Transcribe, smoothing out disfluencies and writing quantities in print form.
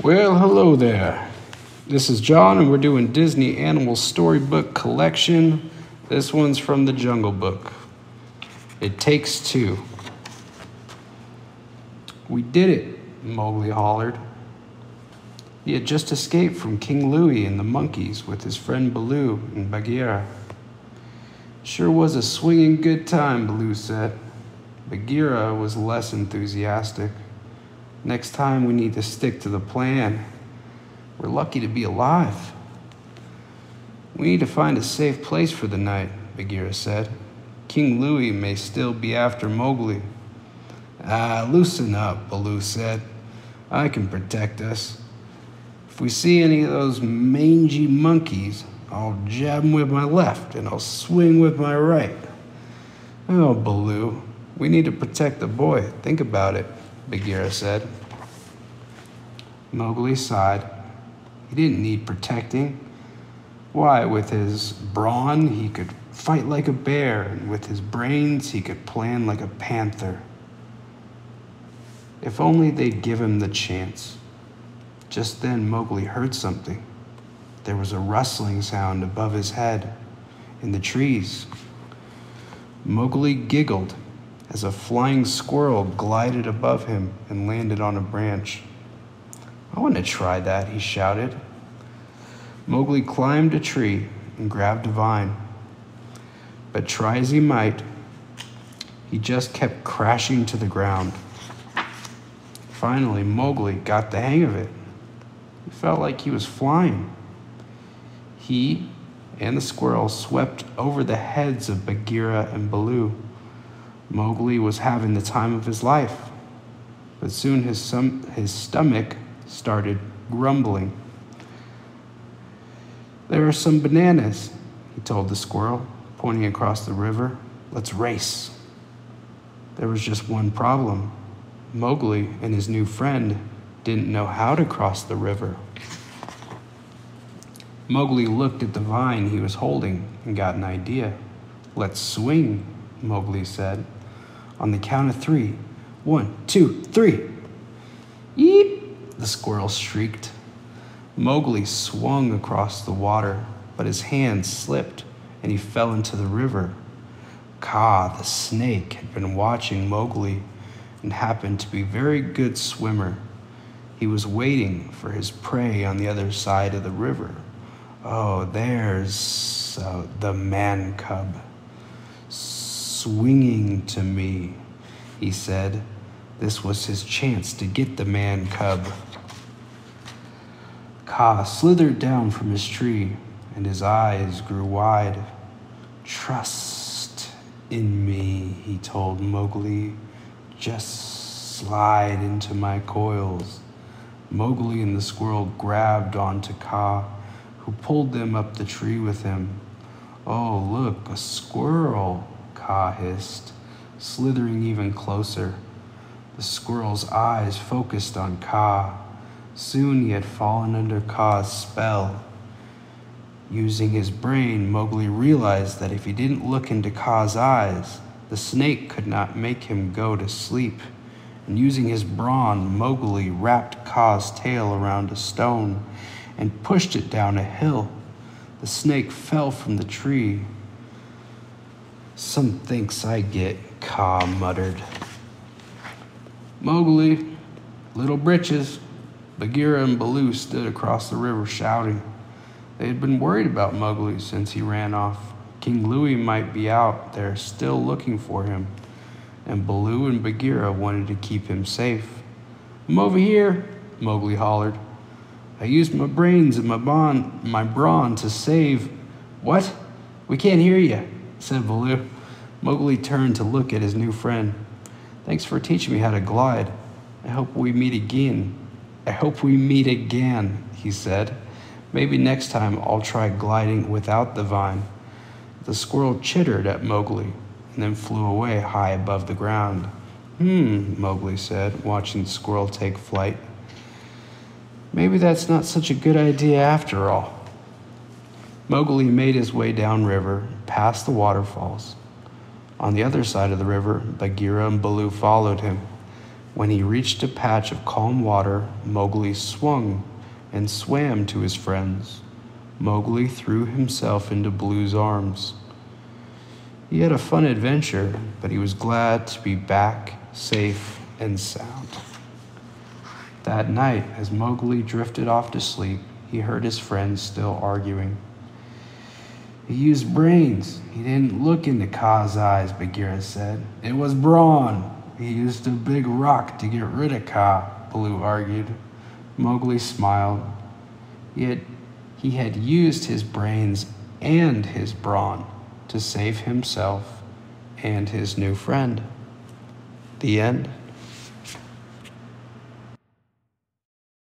Well, hello there. This is John, and we're doing Disney Animal Storybook Collection. This one's from the Jungle Book. It Takes Two. We did it, Mowgli hollered. He had just escaped from King Louie and the monkeys with his friend Baloo and Bagheera. Sure was a swinging good time, Baloo said. Bagheera was less enthusiastic. Next time we need to stick to the plan. We're lucky to be alive. We need to find a safe place for the night, Bagheera said. King Louie may still be after Mowgli. Loosen up, Baloo said. I can protect us. If we see any of those mangy monkeys, I'll jab 'em with my left and I'll swing with my right. Oh, Baloo, we need to protect the boy. Think about it, Bagheera said. Mowgli sighed. He didn't need protecting. Why, with his brawn, he could fight like a bear, and with his brains, he could plan like a panther. If only they'd give him the chance. Just then, Mowgli heard something. There was a rustling sound above his head, in the trees. Mowgli giggled as a flying squirrel glided above him and landed on a branch. I want to try that, he shouted. Mowgli climbed a tree and grabbed a vine. But try as he might, he just kept crashing to the ground. Finally, Mowgli got the hang of it. He felt like he was flying. He and the squirrel swept over the heads of Bagheera and Baloo. Mowgli was having the time of his life, but soon his stomach started grumbling. There are some bananas, he told the squirrel, pointing across the river. Let's race. There was just one problem. Mowgli and his new friend didn't know how to cross the river. Mowgli looked at the vine he was holding and got an idea. Let's swing, Mowgli said. On the count of 3. 1, 2, 3. Yeep, the squirrel shrieked. Mowgli swung across the water, but his hand slipped and he fell into the river. Kaa, the snake, had been watching Mowgli and happened to be a very good swimmer. He was waiting for his prey on the other side of the river. Oh, there's the man cub. Swinging to me, he said. This was his chance to get the man cub. Kaa slithered down from his tree, and his eyes grew wide. Trust in me, he told Mowgli. Just slide into my coils. Mowgli and the squirrel grabbed onto Kaa, who pulled them up the tree with him. Oh, look, a squirrel, Kaa hissed, slithering even closer. The squirrel's eyes focused on Kaa. Soon he had fallen under Kaa's spell. Using his brain, Mowgli realized that if he didn't look into Kaa's eyes, the snake could not make him go to sleep. And using his brawn, Mowgli wrapped Kaa's tail around a stone and pushed it down a hill. The snake fell from the tree. Some thinks I get, Kaa muttered. Mowgli, Little Britches, Bagheera and Baloo stood across the river shouting. They had been worried about Mowgli since he ran off. King Louie might be out there still looking for him, and Baloo and Bagheera wanted to keep him safe. I'm over here, Mowgli hollered. I used my brains and my brawn to save... What? We can't hear you, said Baloo. Mowgli turned to look at his new friend. Thanks for teaching me how to glide. I hope we meet again, he said. Maybe next time I'll try gliding without the vine. The squirrel chittered at Mowgli and then flew away high above the ground. Mowgli said, watching the squirrel take flight. Maybe that's not such a good idea after all. Mowgli made his way downriver, past the waterfalls. On the other side of the river, Bagheera and Baloo followed him. When he reached a patch of calm water, Mowgli swung and swam to his friends. Mowgli threw himself into Blue's arms. He had a fun adventure, but he was glad to be back, safe and sound. That night, as Mowgli drifted off to sleep, he heard his friends still arguing. He used brains. He didn't look into Kaa's eyes, Bagheera said. It was brawn. He used a big rock to get rid of Kaa, Baloo argued. Mowgli smiled. He had used his brains and his brawn to save himself and his new friend. The end.